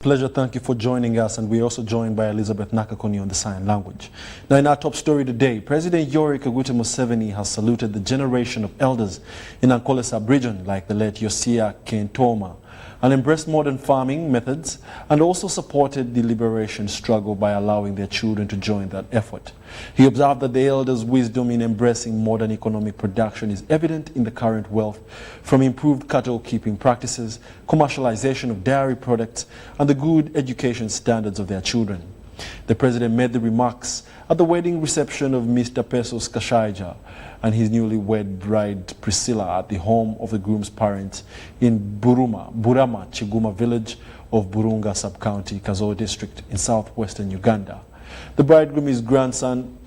Pleasure, thank you for joining us, and we're also joined by Elizabeth Nakakoni on the sign language. Now, in our top story today, President Yoweri Kaguta Museveni has saluted the generation of elders in Ankole sub-region like the late Yosia Kentoma, and embraced modern farming methods, and also supported the liberation struggle by allowing their children to join that effort. He observed that the elders' wisdom in embracing modern economic production is evident in the current wealth from improved cattle keeping practices, commercialization of dairy products, and the good education standards of their children. The president made the remarks at the wedding reception of Mr. Pesos Kashaija and his newly-wed bride Priscilla at the home of the groom's parents in Burama Chiguma village of Burunga sub-county, Kazo district in southwestern Uganda. The bridegroom is grandson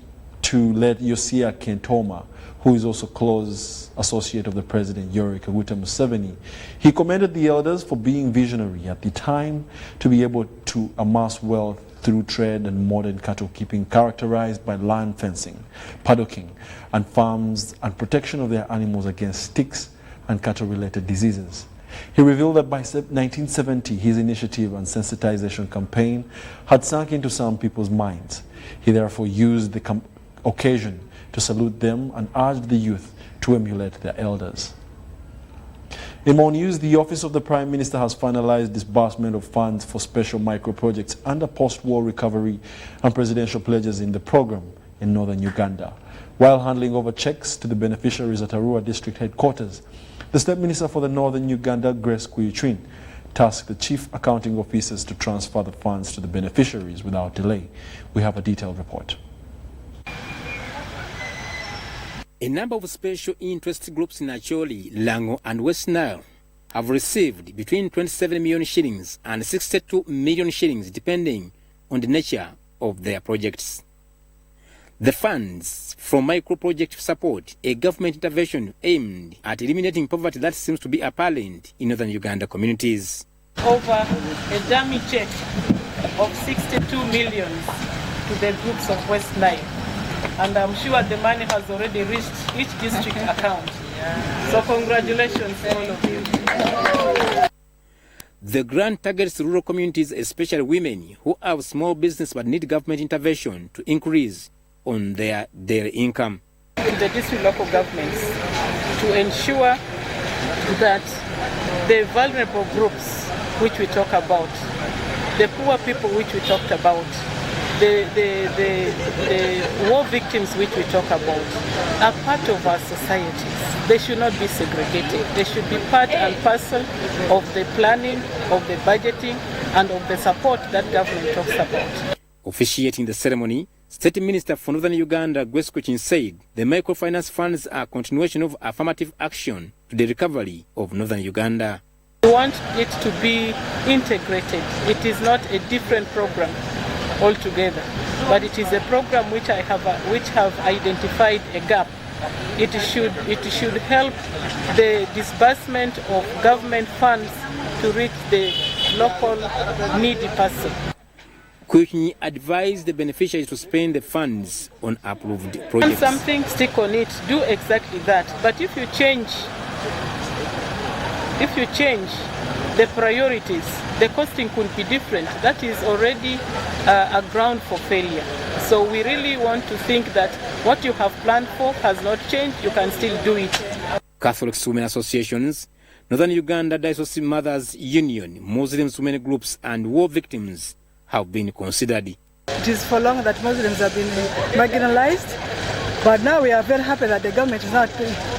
to late Yosia Kentoma, who is also close associate of the president Yoweri Kaguta Museveni. He commended the elders for being visionary at the time to be able to amass wealth through trade and modern cattle keeping characterized by land fencing, paddocking, and farms and protection of their animals against ticks and cattle-related diseases. He revealed that by 1970, his initiative and sensitization campaign had sunk into some people's minds. He therefore used the occasion to salute them and urged the youth to emulate their elders. In more news, the Office of the Prime Minister has finalized disbursement of funds for special micro-projects under post-war recovery and presidential pledges in the program in northern Uganda. While handing over checks to the beneficiaries at Arua District Headquarters, the State Minister for the Northern Uganda, Grace Kuyitrin, tasked the chief accounting officers to transfer the funds to the beneficiaries without delay. We have a detailed report. A number of special interest groups in Acholi, Lango and West Nile have received between 27 million shillings and 62 million shillings depending on the nature of their projects. The funds from micro-project support, a government intervention aimed at eliminating poverty that seems to be appalling in northern Uganda communities. Over a dummy check of 62 million to the groups of West Nile. And I'm sure the money has already reached each district account. So congratulations to all of you. The grant targets rural communities, especially women who have small business but need government intervention to increase on their income. In the district local governments to ensure that the vulnerable groups which we talk about, the poor people which we talked about, the war victims which we talk about are part of our societies. They should not be segregated. They should be part and parcel of the planning, of the budgeting, and of the support that government talks about. Officiating the ceremony, State Minister for Northern Uganda, Grace Kuyitrin, said the microfinance funds are a continuation of affirmative action to the recovery of Northern Uganda. We want it to be integrated. It is not a different program altogether, but it is a program which have identified a gap. It should help the disbursement of government funds to reach the local needy person. Kuyitrin advised the beneficiaries to spend the funds on approved projects. Something, stick on it, do exactly that. But if you change the priorities, the costing could be different. That is already a ground for failure. So we really want to think that what you have planned for has not changed, you can still do it. Catholic Women Associations, Northern Uganda Diocese Mothers Union, Muslim women groups and war victims have been considered. It is for long that Muslims have been marginalized, but now we are very happy that the government is now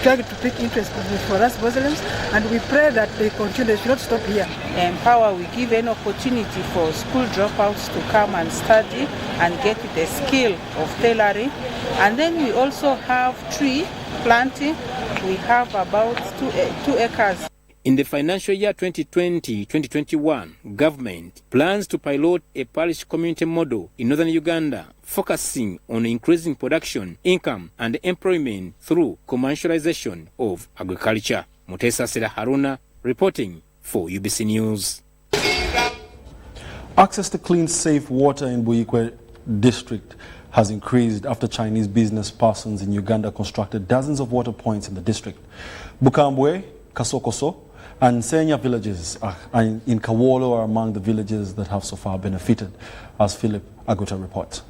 trying to pick interest for us Muslims, and we pray that they continue, they should not stop here. Empower, we give an opportunity for school dropouts to come and study and get the skill of tailoring. And then we also have tree planting. We have about 2 acres. In the financial year 2020-2021, government plans to pilot a parish community model in northern Uganda, focusing on increasing production, income, and employment through commercialization of agriculture. Mutesa Sera Haruna reporting for UBC News. Access to clean, safe water in Buikwe district has increased after Chinese business persons in Uganda constructed dozens of water points in the district. Bukambwe, Kasokoso, And Senya villages in Kawolo are among the villages that have so far benefited, as Philip Aguta reports.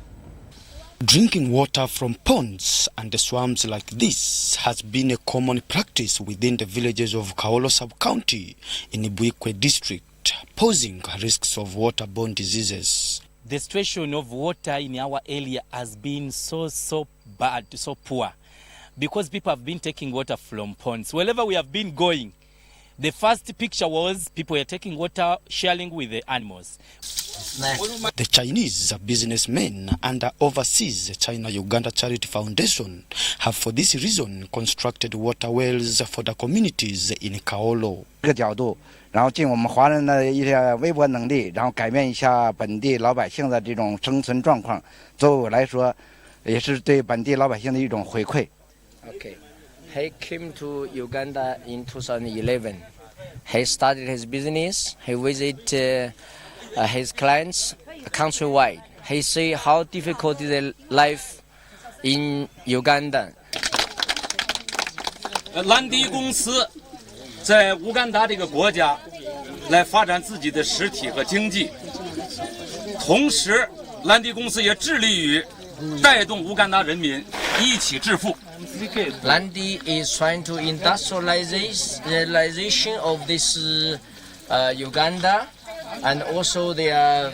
Drinking water from ponds and the swamps like this has been a common practice within the villages of Kaolo sub-county in Ibuikwe district, posing risks of waterborne diseases. The situation of water in our area has been so bad, so poor, because people have been taking water from ponds. Wherever we have been going, the first picture was people were taking water, sharing with the animals. The Chinese businessmen and overseas China-Uganda Charity Foundation have for this reason constructed water wells for the communities in Kaolo. 这个角度，然后尽我们华人的一些微薄能力，然后改变一下本地老百姓的这种生存状况，作为我来说，也是对本地老百姓的一种回馈。Okay, he came to Uganda in 2011. He started his business. He visited his clients countrywide. He see how difficult is the life in Uganda. 兰迪公司在乌干达这个国家来发展自己的实体和经济，同时兰迪公司也致力于带动乌干达人民一起致富。Landi is trying to industrialization of this Uganda, and also they are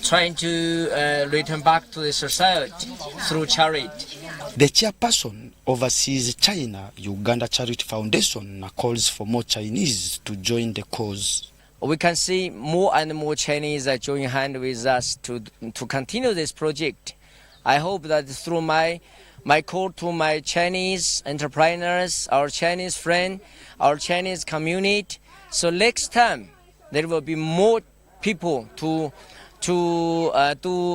trying to return back to the society through charity. The chairperson oversees China-Uganda Charity Foundation calls for more Chinese to join the cause. We can see more and more Chinese are joining hand with us to continue this project. I hope that through my call to my Chinese entrepreneurs, our Chinese friend, our Chinese community, so next time there will be more people to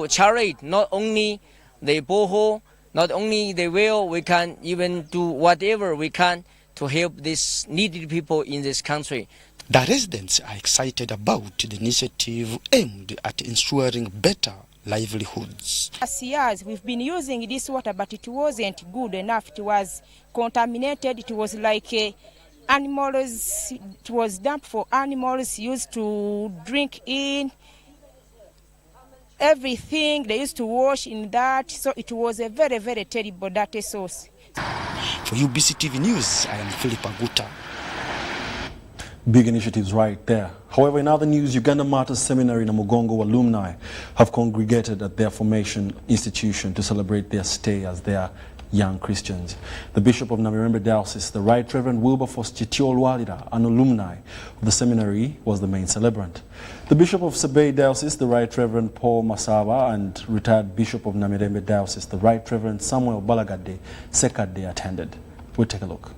charity, not only the borehole, not only the well, we can even do whatever we can to help these needy people in this country. The residents are excited about the initiative aimed at ensuring better livelihoods. Last years we've been using this water, but it wasn't good enough. It was contaminated. It was like animals. It was dumped for animals used to drink in. Everything they used to wash in that, so it was a very, very terrible dirty source. For UBC TV News, I am Philip Aguta. Big initiatives right there. However, in other news, Uganda Martyrs Seminary in Mugongo alumni have congregated at their formation institution to celebrate their stay as they are young Christians. The Bishop of Namirembe Diocese, the Right Reverend Wilberforce Chitiolwalira, an alumni of the seminary, was the main celebrant. The Bishop of Sebei Diocese, the Right Reverend Paul Masaba, and retired Bishop of Namirembe Diocese, the Right Reverend Samuel Balagade Sekade attended. We'll take a look.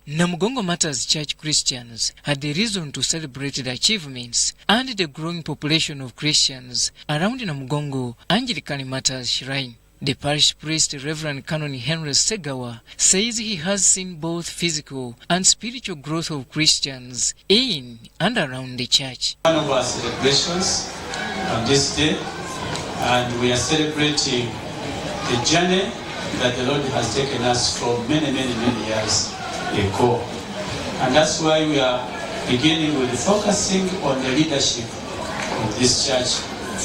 Namugongo Martyrs Church Christians had the reason to celebrate the achievements and the growing population of Christians around Namugongo Anglican Martyrs Shrine. The parish priest, Reverend Canon Henry Segawa, says he has seen both physical and spiritual growth of Christians in and around the church. One of our celebrations on this day, and we are celebrating the journey that the Lord has taken us from many years ago. And that's why we are beginning with focusing on the leadership of this church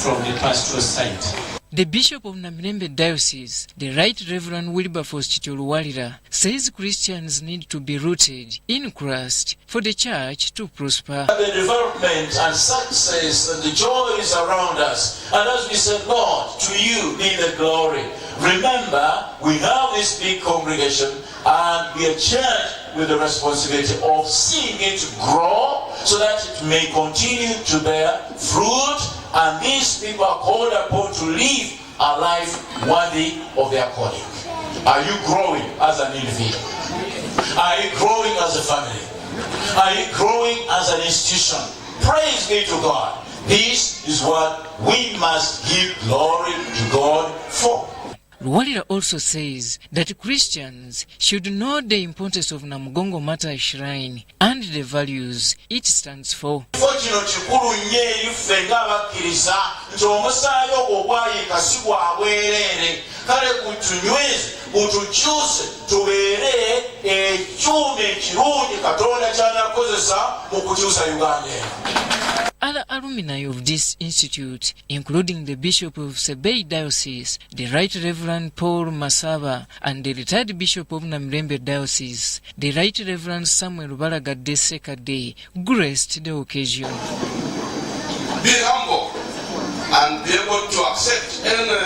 from the pastoral side. The Bishop of Namirembe Diocese, the Right Reverend Wilberforce Chitiolwalira, says Christians need to be rooted in Christ for the church to prosper. The development and success and the joys around us. And as we said, Lord, to you be the glory. Remember, we have this big congregation and we are charged with the responsibility of seeing it grow so that it may continue to bear fruit, and these people are called upon to live a life worthy of their calling. Are you growing as an individual? Are you growing as a family? Are you growing as an institution? Praise be to God. This is what we must give glory to God for. Luwalira also says that Christians should know the importance of Namugongo Matters Shrine and the values it stands for. Kino kikulu nnyo eri ffe ng'abakkiriza nti omusaayi ogwo gwayika si gwa bwereere, kale gutunyweze gutukyuse tubeere ekyuma ekirungi Katonda ky'anakozesa mu kukyusa Uganda eno. Other alumni of this institute, including the Bishop of Sebei Diocese, the Right Reverend Paul Masaba, and the retired Bishop of Namirembe Diocese, the Right Reverend Samuel Balagadde Sekade, graced the occasion. Be humble and be able to accept any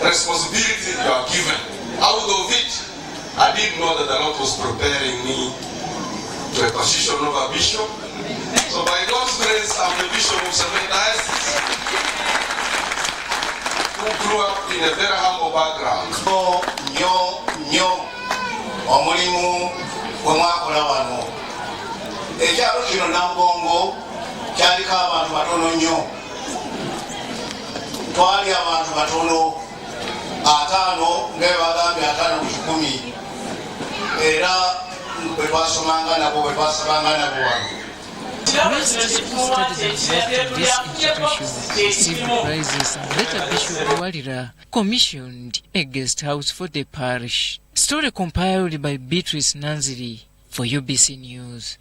responsibility you are given. Out of it, I didn't know that the Lord was preparing me to a position of a bishop. So by God's grace, I'm the Bishop of Sebei Diocese, who grew up in a very humble background. Omulimu gwe mwakola wano. Ekyalo kino Namugongo kyaliko abantu batono nnyo. Twali abantu batono 5 nga bagambye 5 ku 10. Era bwe twasomanga nabo bwe twasabanga nabo wano. Priests who studied and worked in this institution received prizes, and later Bishop Luwalira commissioned a guest house for the parish. Story compiled by Beatrice Nanziri for UBC News.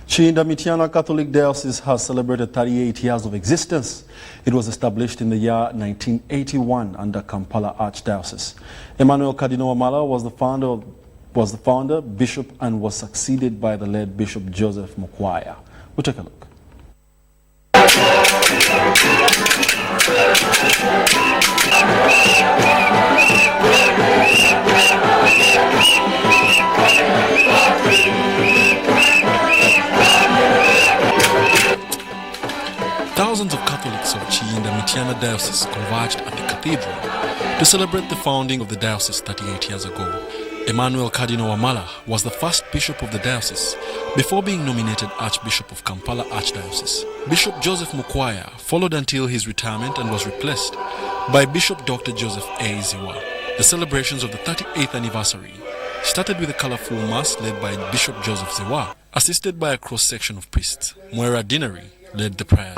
Chiinda Mityana Catholic Diocese has celebrated 38 years of existence. It was established in the year 1981 under Kampala Archdiocese. Emmanuel Cardinal Wamala was the founder, bishop, and was succeeded by the late Bishop Joseph Mukwaya. We'll take a look. Thousands of Catholics of Chiinda Mityana Diocese converged at the cathedral to celebrate the founding of the diocese 38 years ago. Emmanuel Cardinal Wamala was the first bishop of the diocese before being nominated Archbishop of Kampala Archdiocese. Bishop Joseph Mukwaya followed until his retirement and was replaced by Bishop Dr. Joseph A. Ziwa. The celebrations of the 38th anniversary started with a colorful mass led by Bishop Joseph Ziwa, assisted by a cross-section of priests. Mwera Dinari led the prayers.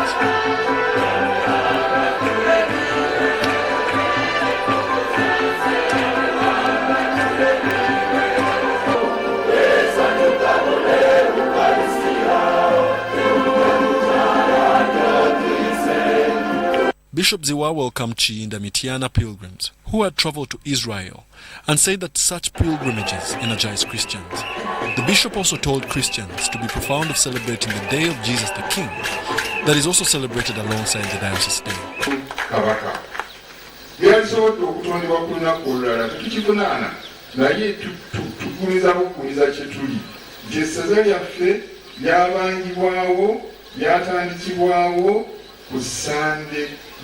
Bishop Ziwa welcomed Chiinda Mityana pilgrims who had traveled to Israel and said that such pilgrimages energize Christians. The bishop also told Christians to be profound of celebrating the Day of Jesus the King that is also celebrated alongside the Diocese Day.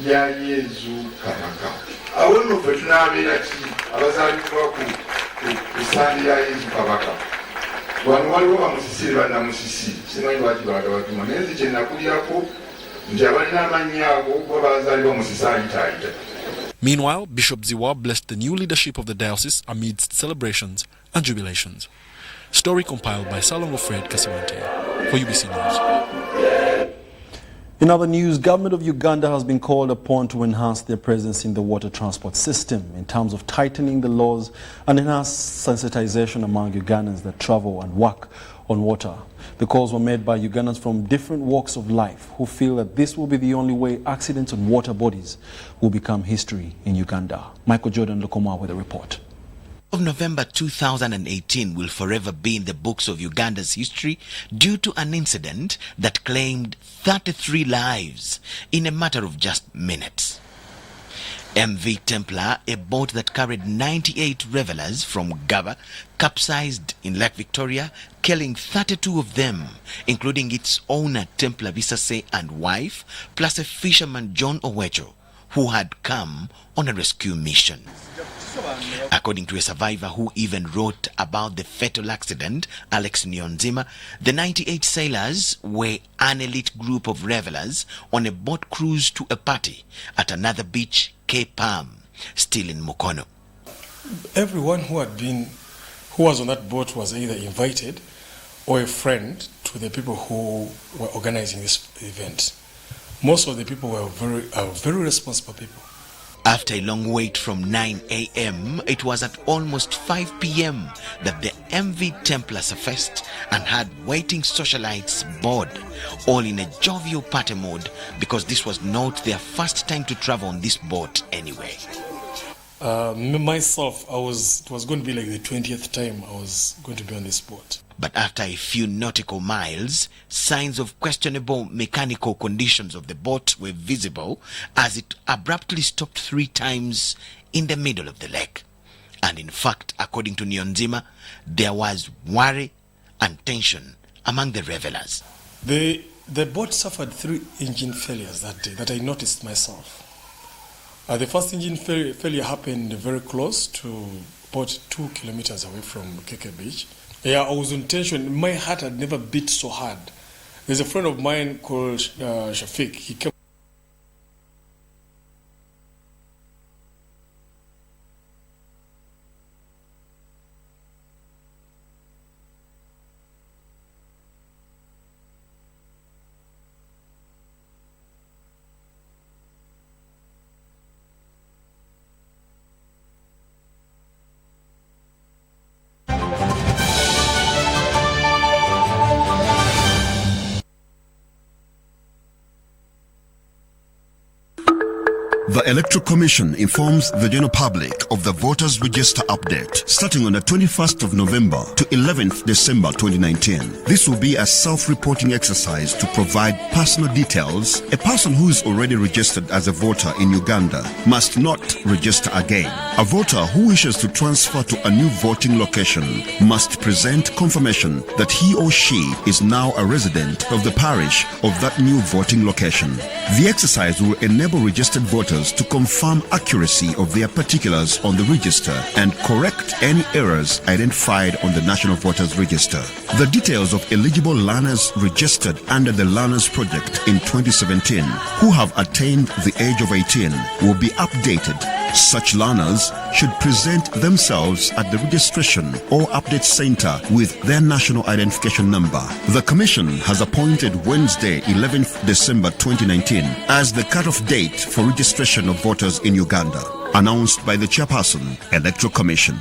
Ya Yesu Kabaka. Awonu fetuna abira ki abazalibwa ku sandi ya Yesu Kabaka. Wano waliwo bamusisiri bannamusisi simanyi lwaki bagatuma naye nze kye nakulirako nti abalina amannya ago kuba bazalibwa musisi ayitaayita. Meanwhile, Bishop Ziwa blessed the new leadership of the diocese amidst celebrations and jubilations. Story compiled by Salongo Fred Kasiwante for UBC News. In other news, government of Uganda has been called upon to enhance their presence in the water transport system in terms of tightening the laws and enhance sensitization among Ugandans that travel and work on water. The calls were made by Ugandans from different walks of life who feel that this will be the only way accidents on water bodies will become history in Uganda. Michael Jordan Lokoma with a report. Of November 2018 will forever be in the books of Uganda's history due to an incident that claimed 33 lives in a matter of just minutes. MV Templar, a boat that carried 98 revelers from Gaba, capsized in Lake Victoria, killing 32 of them, including its owner Templar Bisase and wife, plus a fisherman John Owecho, who had come on a rescue mission. According to a survivor who even wrote about the fatal accident, Alex Nyonzima, the 98 sailors were an elite group of revelers on a boat cruise to a party at another beach, Cape Palm. still in Mukono. Everyone who was on that boat was either invited or a friend to the people who were organizing this event. Most of the people were very responsible people. After a long wait from 9 a.m., it was at almost 5 p.m. that the MV Templar surfaced and had waiting socialites board, all in a jovial party mode, because this was not their first time to travel on this boat anyway. Myself, it was going to be like the 20th time I was going to be on this boat. But after a few nautical miles, signs of questionable mechanical conditions of the boat were visible as it abruptly stopped 3 times in the middle of the lake. And in fact, according to Nyonzima, there was worry and tension among the revelers. The boat suffered 3 engine failures that day that I noticed myself. The first engine failure happened very close to about 2 kilometers away from Keke Beach. Yeah, I was on tension. My heart had never beat so hard. There's a friend of mine called Shafiq. He kept The Electoral Commission informs the general public of the voters register update starting on the 21st of November to 11th December 2019. This will be a self-reporting exercise to provide personal details. A person who is already registered as a voter in Uganda must not register again. A voter who wishes to transfer to a new voting location must present confirmation that he or she is now a resident of the parish of that new voting location. The exercise will enable registered voters to confirm accuracy of their particulars on the register and correct any errors identified on the National Voters Register. The details of eligible learners registered under the Learners Project in 2017 who have attained the age of 18 will be updated. Such learners should present themselves at the registration or update center with their national identification number. The Commission has appointed Wednesday, 11th December 2019 as the cutoff date for registration of voters in Uganda. Announced by the Chairperson, Electoral Commission.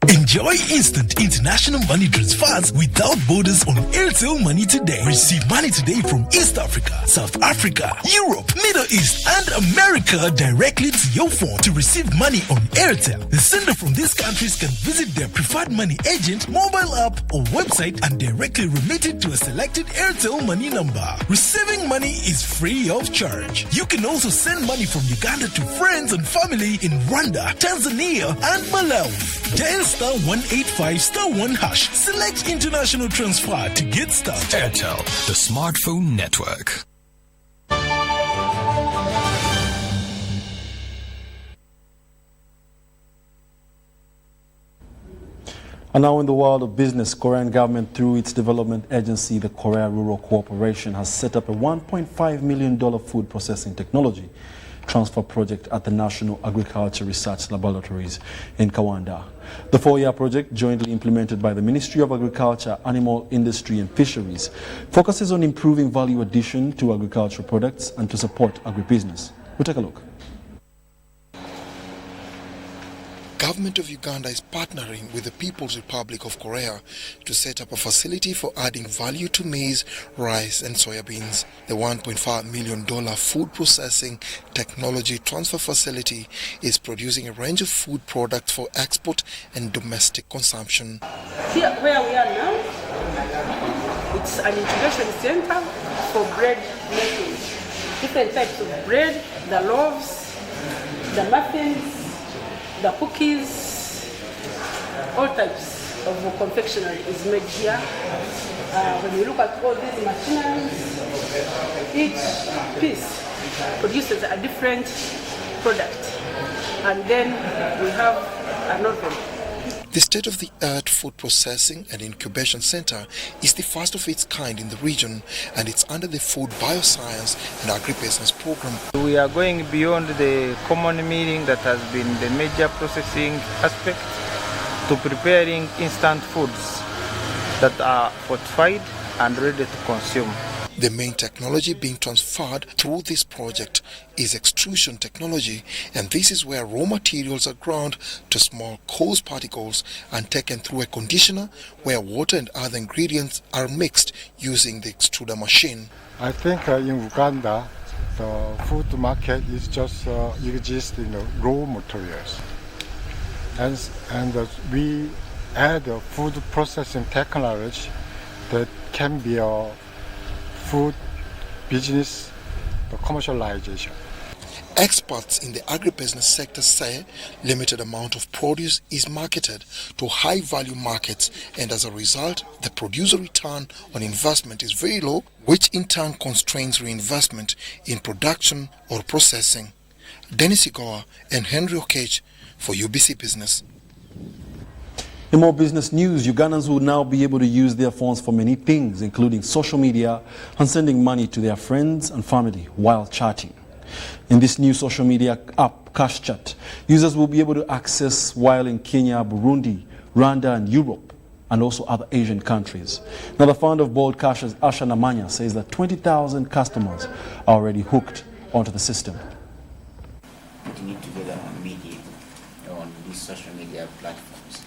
Enjoy instant international money transfers without borders on Airtel Money Today. Receive money today from East Africa, South Africa, Europe, Middle East, and America directly to your phone. To receive money on Airtel, the sender from these countries can visit their preferred money agent, mobile app, or website and directly remit it to a selected Airtel Money number. Receiving money is free of charge. You can also send money from Uganda to friends and family in Rwanda, Tanzania, and Malawi. Dial *185*1#. Select international transfer to get started. Airtel, the smartphone network. And now in the world of business, Korean government through its development agency, the Korea Rural Cooperation, has set up a $1.5 million food processing technology transfer project at the National Agriculture Research Laboratories in Kawanda. The 4-year project, jointly implemented by the Ministry of Agriculture, Animal Industry and Fisheries, focuses on improving value addition to agricultural products and to support agribusiness. We'll take a look. Government of Uganda is partnering with the People's Republic of Korea to set up a facility for adding value to maize, rice and soybeans. The $1.5 million food processing technology transfer facility is producing a range of food products for export and domestic consumption. Here where we are now, it's an integration center for bread making. Different types of bread, the loaves, the muffins, the cookies, all types of confectionery is made here. When you look at all these machineries, each piece produces a different product. And then we have an oven. The state-of-the-art food processing and incubation center is the first of its kind in the region, and it's under the Food Bioscience and Agribusiness program. We are going beyond the common meaning that has been the major processing aspect to preparing instant foods that are fortified and ready to consume. The main technology being transferred through this project is extrusion technology, and this is where raw materials are ground to small coarse particles and taken through a conditioner where water and other ingredients are mixed using the extruder machine. I think in Uganda, the food market is just exist in the raw materials, and we add a food processing technology that can be a food business, the commercialization. Experts in the agribusiness sector say limited amount of produce is marketed to high-value markets, and as a result, the producer return on investment is very low, which in turn constrains reinvestment in production or processing. Dennis Igoa and Henry Okech for UBC Business. In more business news, Ugandans will now be able to use their phones for many things, including social media and sending money to their friends and family while chatting. In this new social media app, Cash Chat, users will be able to access while in Kenya, Burundi, Rwanda and Europe, and also other Asian countries. Now, the founder of Bold Cash, Asha Namanya, says that 20,000 customers are already hooked onto the system. Working together on media, on these social media platforms.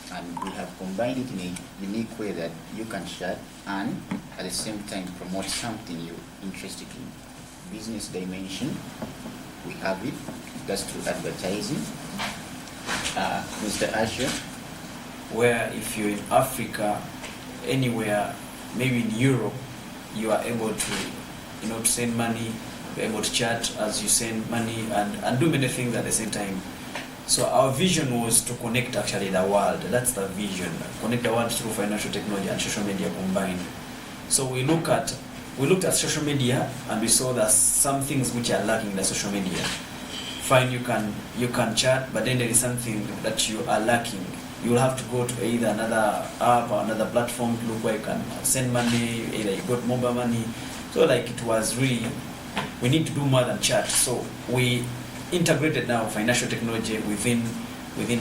And we have combined it in a unique way that you can chat and at the same time promote something you're interested in. Business dimension, we have it, that's through advertising. Mr. Asher? Where if you're in Africa, anywhere, maybe in Europe, you are able to, to send money, be able to chat as you send money and do many things at the same time. So our vision was to connect actually the world. That's the vision. Connect the world through financial technology and social media combined. So we looked at social media and we saw that some things which are lacking in the social media. Fine, you can chat, but then there is something that you are lacking. You will have to go to either another app or another platform to look where you can send money, either you got mobile money. So like it was really, we need to do more than chat. So we integrated now financial technology within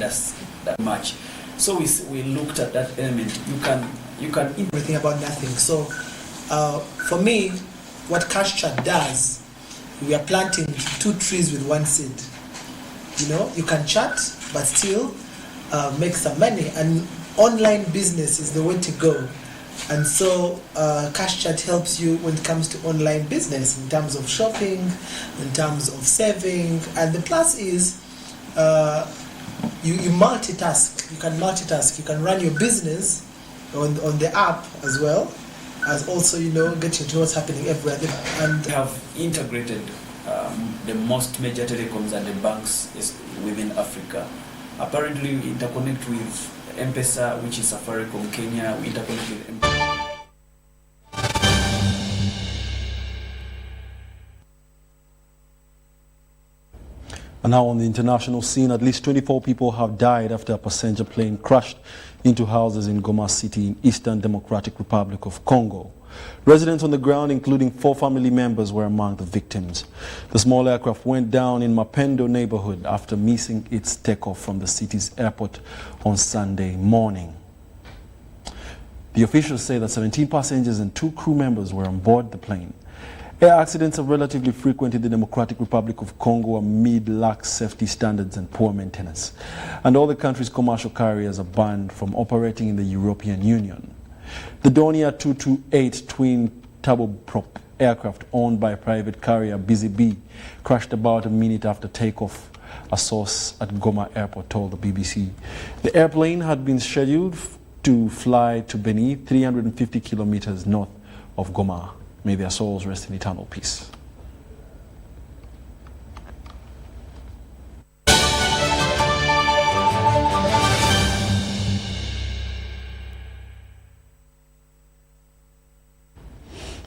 that match. So we looked at that element. You can everything about nothing. So for me, what Cash Chat does, we are planting 2 trees with 1 seed. You can chat but still make some money, and online business is the way to go. And so Cash Chat helps you when it comes to online business in terms of shopping, in terms of saving, and the plus is you multitask. You can multitask. You can run your business on the app as well as also get into what's happening everywhere. And we have integrated the most major telecoms and the banks within Africa. Apparently, we interconnect with M-Pesa, which is Safaricom Kenya. We interconnect with M-Pesa. And now on the international scene, at least 24 people have died after a passenger plane crashed into houses in Goma City in Eastern Democratic Republic of Congo. Residents on the ground, including 4 family members, were among the victims. The small aircraft went down in Mapendo neighborhood after missing its takeoff from the city's airport on Sunday morning. The officials say that 17 passengers and 2 crew members were on board the plane. Air accidents are relatively frequent in the Democratic Republic of Congo amid lax safety standards and poor maintenance. And all the country's commercial carriers are banned from operating in the European Union. The Dornier 228 twin turboprop aircraft owned by private carrier Busy Bee crashed about a minute after takeoff, a source at Goma Airport told the BBC. The airplane had been scheduled to fly to Beni, 350 kilometers north of Goma. May their souls rest in eternal peace.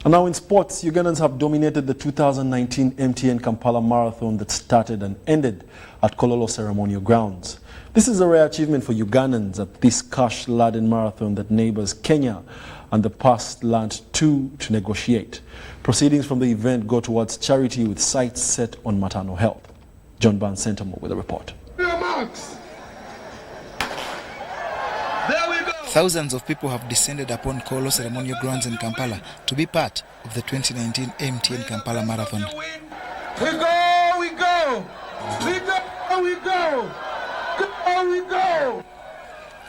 And now in sports, Ugandans have dominated the 2019 MTN Kampala Marathon that started and ended at Kololo Ceremonial Grounds. This is a rare achievement for Ugandans at this cash-laden marathon that neighbors Kenya and the past learned to negotiate. Proceedings from the event go towards charity with sights set on maternal health. John Barnes Sentamo with a report. Thousands of people have descended upon Kolo Ceremonial Grounds in Kampala to be part of the 2019 MTN Kampala Marathon. We go, we go, we go, we go, go, we go.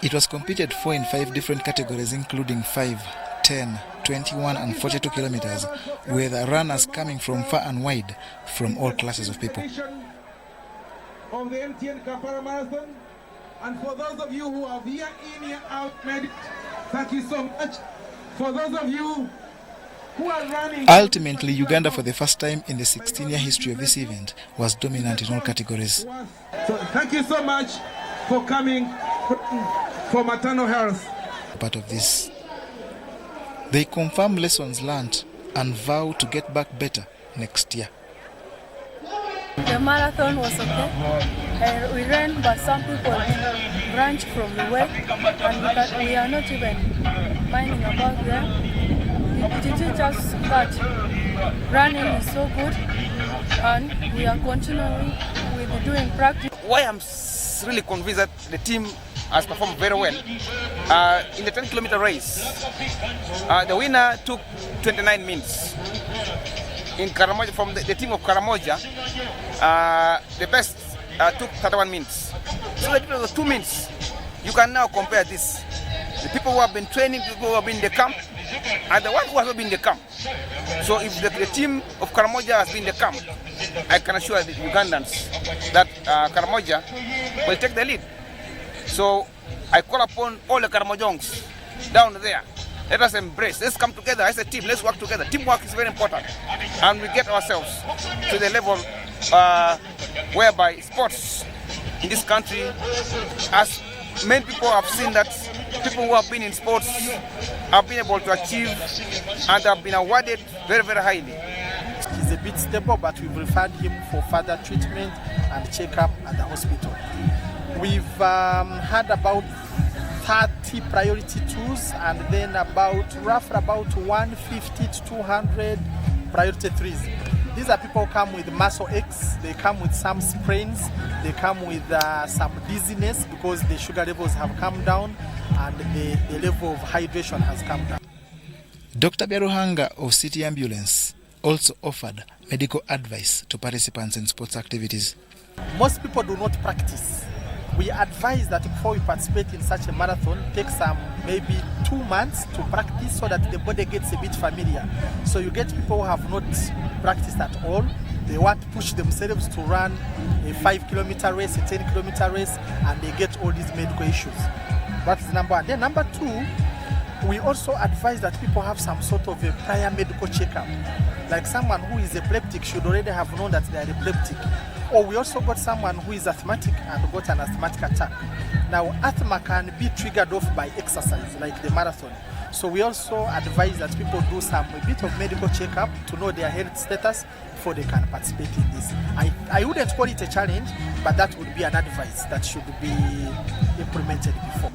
It was competed for in 5 different categories, including 5, 10, 21 and 42 kilometers, with runners coming from far and wide from all classes of people. Of the MTN Kampala Marathon. And for those of you who are here in, here out, thank you so much. For those of you who are running... Ultimately, Uganda, for the first time in the 16-year history of this event, was dominant in all categories. So thank you so much for coming for maternal health. Part of this, they confirm lessons learned and vow to get back better next year. The marathon was okay. We ran, but some people branched from the way, and we are not even minding about them. It teaches us that running is so good, and we are continuing with doing practice. Why I'm really convinced that the team has performed very well. In the 10-kilometer race, the winner took 29 minutes. In Karamoja, from the team of Karamoja, the best took 31 minutes. So the difference was 2 minutes. You can now compare this. The people who have been training, people who have been in the camp, and the one who has not been in the camp. So if the team of Karamoja has been in the camp, I can assure the Ugandans that Karamoja will take the lead. So I call upon all the Karamojongs down there. Let us embrace. Let's come together as a team. Let's work together. Teamwork is very important. And we get ourselves to the level whereby sports in this country, as many people have seen that people who have been in sports have been able to achieve and have been awarded very, very highly. He's a bit stable, but we've referred him for further treatment and checkup at the hospital. We've had about 30 priority twos and then roughly about 150 to 200 priority threes. These are people who come with muscle aches, they come with some sprains, they come with some dizziness because the sugar levels have come down and the level of hydration has come down. Dr. Byaruhanga of City Ambulance also offered medical advice to participants in sports activities. Most people do not practice. We advise that before we participate in such a marathon, take some maybe 2 months to practice so that the body gets a bit familiar. So you get people who have not practiced at all. They want to push themselves to run a 5-kilometer race, a 10-kilometer race, and they get all these medical issues. That's number one. Then number two, we also advise that people have some sort of a prior medical checkup. Like someone who is epileptic should already have known that they are epileptic. Or we also got someone who is asthmatic and got an asthmatic attack. Now, asthma can be triggered off by exercise, like the marathon. So we also advise that people do a bit of medical checkup to know their health status before they can participate in this. I wouldn't call it a challenge, but that would be an advice that should be implemented before.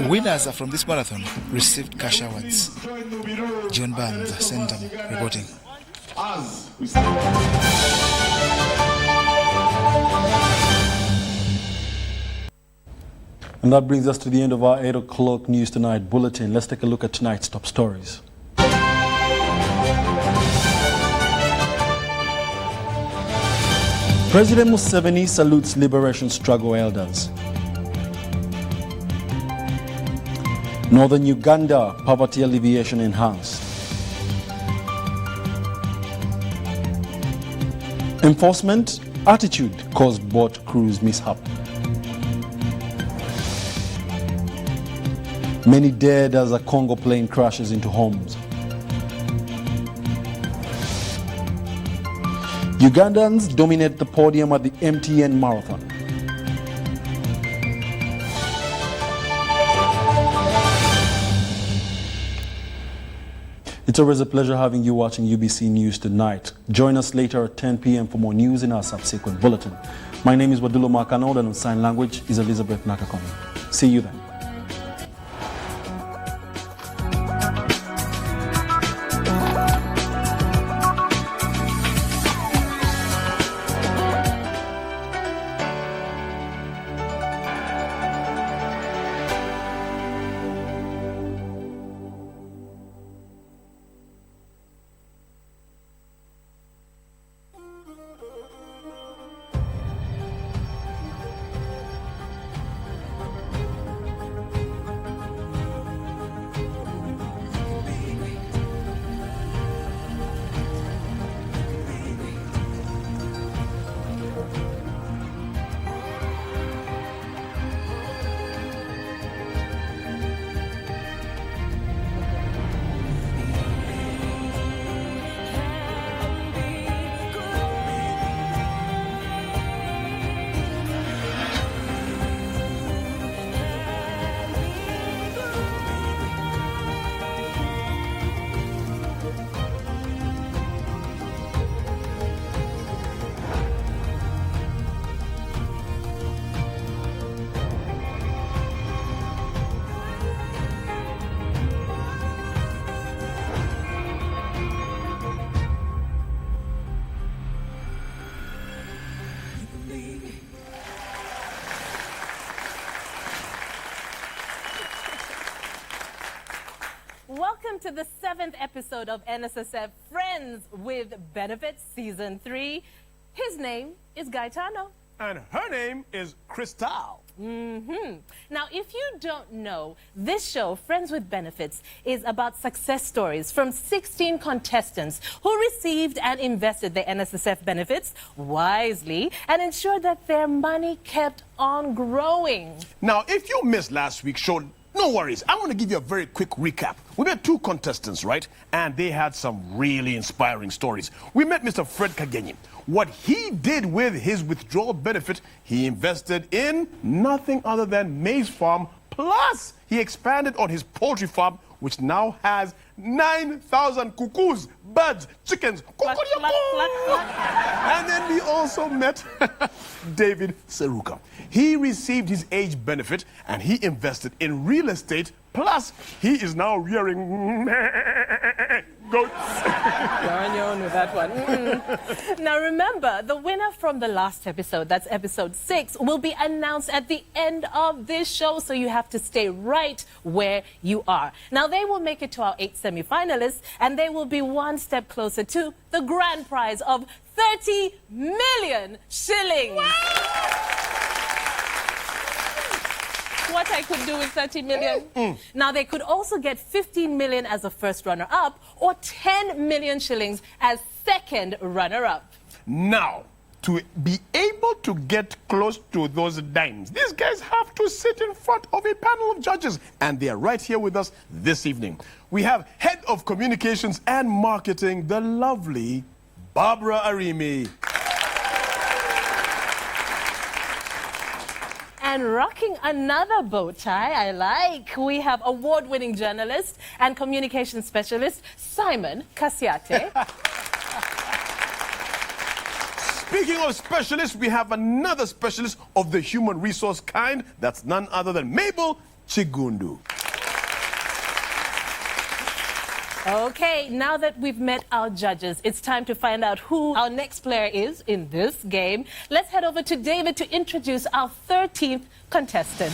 Winners from this marathon received cash awards. John Barnes, Centum, reporting. And that brings us to the end of our 8 o'clock News Tonight bulletin. Let's take a look at tonight's top stories. President Museveni salutes liberation struggle elders. Northern Uganda, poverty alleviation enhanced. Enforcement attitude caused boat cruise mishap. Many dead as a Congo plane crashes into homes. Ugandans dominate the podium at the MTN Marathon. It's It's always a pleasure having you watching UBC News tonight. Join us later at 10 p.m. for more news in our subsequent bulletin. My name is Wadulo Makanod, and on sign language is Elizabeth Nakakoni. See you then. Welcome to the 7th episode of NSSF Friends with Benefits Season 3. His name is Gaetano. And her name is Crystal. Now, if you don't know, this show, Friends with Benefits, is about success stories from 16 contestants who received and invested their NSSF benefits wisely and ensured that their money kept on growing. Now, if you missed last week's show, no worries. I want to give you a very quick recap. We met 2 contestants, right? And they had some really inspiring stories. We met Mr. Fred Kagenyi. What he did with his withdrawal benefit, he invested in nothing other than maize farm, plus he expanded on his poultry farm, which now has 9,000 cuckoos, birds, chickens. And then we also met David Seruka. He received his age benefit and he invested in real estate, plus he is now rearing goats. You're on your own with that one. Now remember, the winner from the last episode, that's episode 6, will be announced at the end of this show, so you have to stay right where you are. Now they will make it to our 8 semi-finalists, and they will be one step closer to the grand prize of 30 million shillings. What I could do with 30 million. Now, they could also get 15 million as a first runner-up or 10 million shillings as second runner-up. Now, to be able to get close to those dimes, these guys have to sit in front of a panel of judges, and they are right here with us this evening. We have Head of Communications and Marketing, the lovely Barbara Arimi. And rocking another bow tie I like, we have award-winning journalist and communication specialist Simon Kasiate. Speaking of specialists, we have another specialist of the human resource kind. That's none other than Mabel Chigundu. Okay, now that we've met our judges, it's time to find out who our next player is in this game. Let's head over to David to introduce our 13th contestant.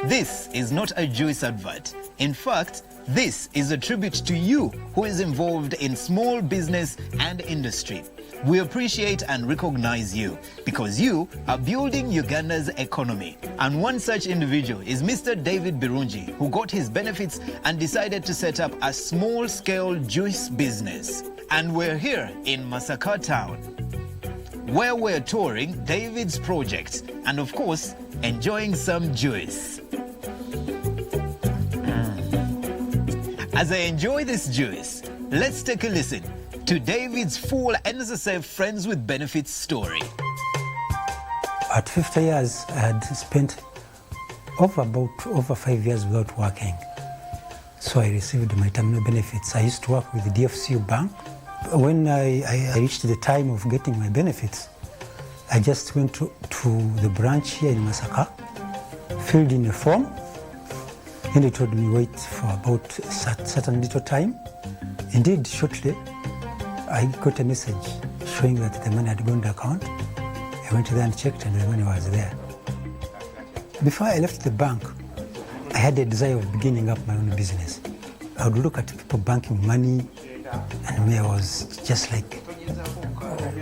This is not a juice advert. In fact, this is a tribute to you who is involved in small business and industry. We appreciate and recognize you because you are building Uganda's economy. And one such individual is Mr. David Birungi, who got his benefits and decided to set up a small-scale juice business. And we're here in Masaka town, where we're touring David's project and, of course, enjoying some juice. As I enjoy this juice, let's take a listen to David's full NSSF Friends with Benefits story. At 50 years, I had spent Over 5 years without working. So I received my terminal benefits. I used to work with the DFCU Bank. When I reached the time of getting my benefits, I just went to the branch here in Masaka, filled in a form, and they told me wait for about a certain little time. Indeed, shortly, I got a message showing that the money had gone to the account. I went there and checked, and the money was there. Before I left the bank, I had a desire of beginning up my own business. I would look at people banking money, and me, I was just like,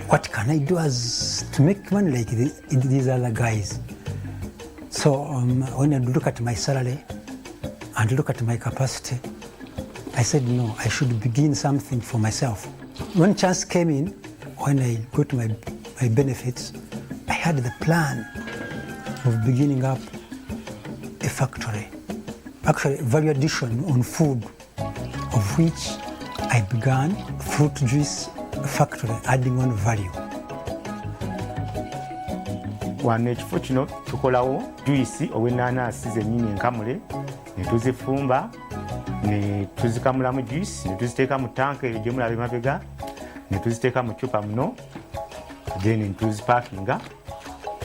what can I do to make money like these other guys? So when I look at my salary and look at my capacity, I said, no, I should begin something for myself. When chance came in, when I got my benefits, I had the plan of beginning up a factory. Actually, value addition on food, of which I began fruit juice factory, adding on value. Wano ekifo kino tukolawo juice ow'ennaanasi zennyini enkamule ne tuzifumba ne tuzikamulamu juice ne tuziteeka mu tanka eyo gye mulaba emabega ne tuziteeka mu cupa muno then ne tuzipaakinga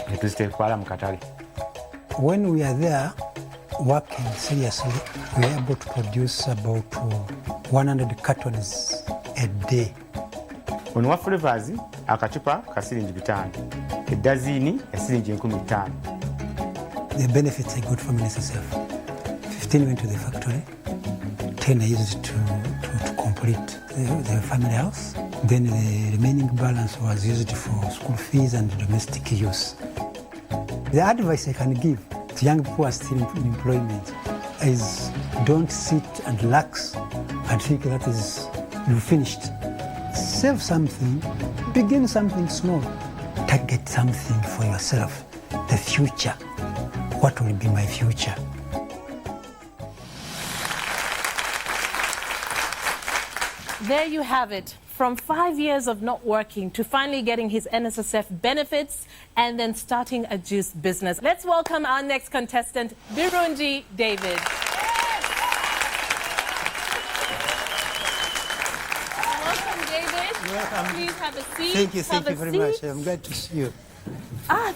ne tuziteekala mu katale. When we are there working seriously, we are able to produce about 100 cartons a day. Ono wa Flavors akacupa ka siringi 5, eddaziini ya siringi 15. The benefits I got from NSSF, 15 went to the factory, 10 I used to complete the family house. Then the remaining balance was used for school fees and domestic use. The advice I can give to young people who are still in employment is don't sit and relax and think that is you finished. Save something, begin something small, target something for yourself, the future. What will be my future? There you have it. From 5 years of not working to finally getting his NSSF benefits and then starting a juice business. Let's welcome our next contestant, Birungi David. Welcome, David. Welcome. Please have a seat. Thank you Have a very seat. much. I'm glad to see you.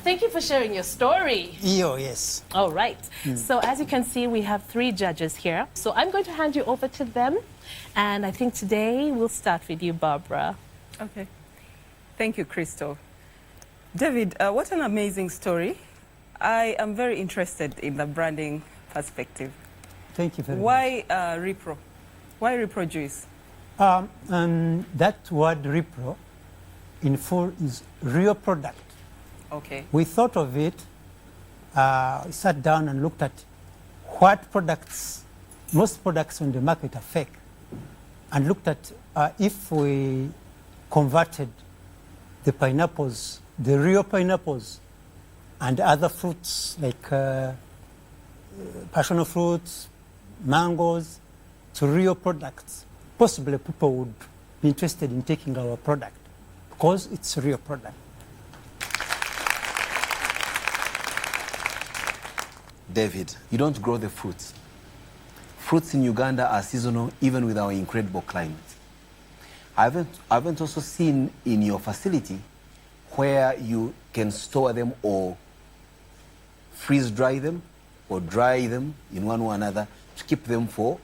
Thank you for sharing your story. Yes. All right. So as you can see, we have 3 judges here. So I'm going to hand you over to them. And I think today we'll start with you, Barbara. Okay. Thank you, Crystal. David, what an amazing story. I am very interested in the branding perspective. Thank you very much. Why Repro? Why Repro Juice? That word Repro in full is real product. Okay. We thought of it, sat down and looked at what products, most products on the market are fake, and looked at if we converted the pineapples, the real pineapples, and other fruits like passion fruits, mangoes, to real products, possibly people would be interested in taking our product because it's a real product. David, you don't grow the fruits. Fruits in Uganda are seasonal even with our incredible climate. I haven't also seen in your facility where you can store them or freeze dry them or dry them in one or another to keep them for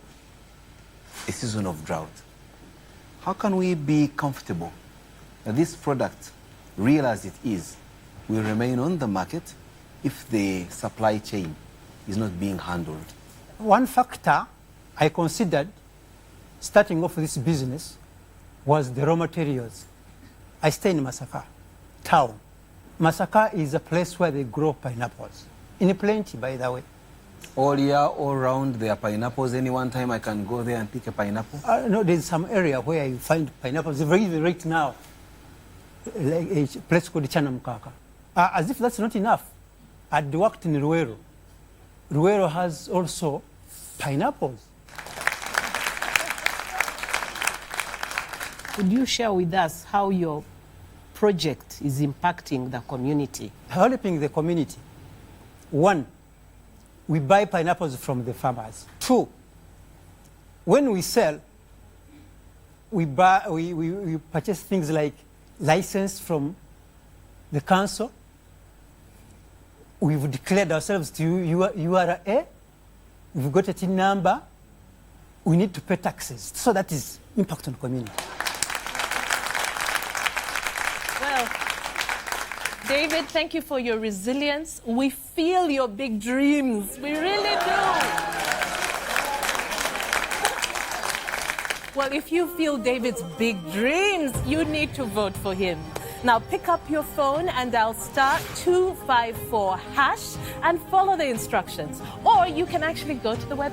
a season of drought. How can we be comfortable that this product, real as it is, will remain on the market if the supply chain is not being handled? One factor I considered starting off this business was the raw materials. I stay in Masaka town. Masaka is a place where they grow pineapples. In plenty, by the way. All year, all round, there are pineapples. Any one time I can go there and pick a pineapple? No, there's some area where you find pineapples. Right now, like a place called Chanamkaka. As if that's not enough, I'd worked in Ruero. Ruero has also pineapples. Could you share with us how your project is impacting the community? Helping the community. One, we buy pineapples from the farmers. 2, when we sell, we purchase things like license from the council. We've declared ourselves to URA. We've got a TIN number. We need to pay taxes. So that is impact on community. Well, David, thank you for your resilience. We feel your big dreams. We really do. Well, if you feel David's big dreams, you need to vote for him. Now pick up your phone and dial *254# and follow the instructions. Or you can actually go to the website.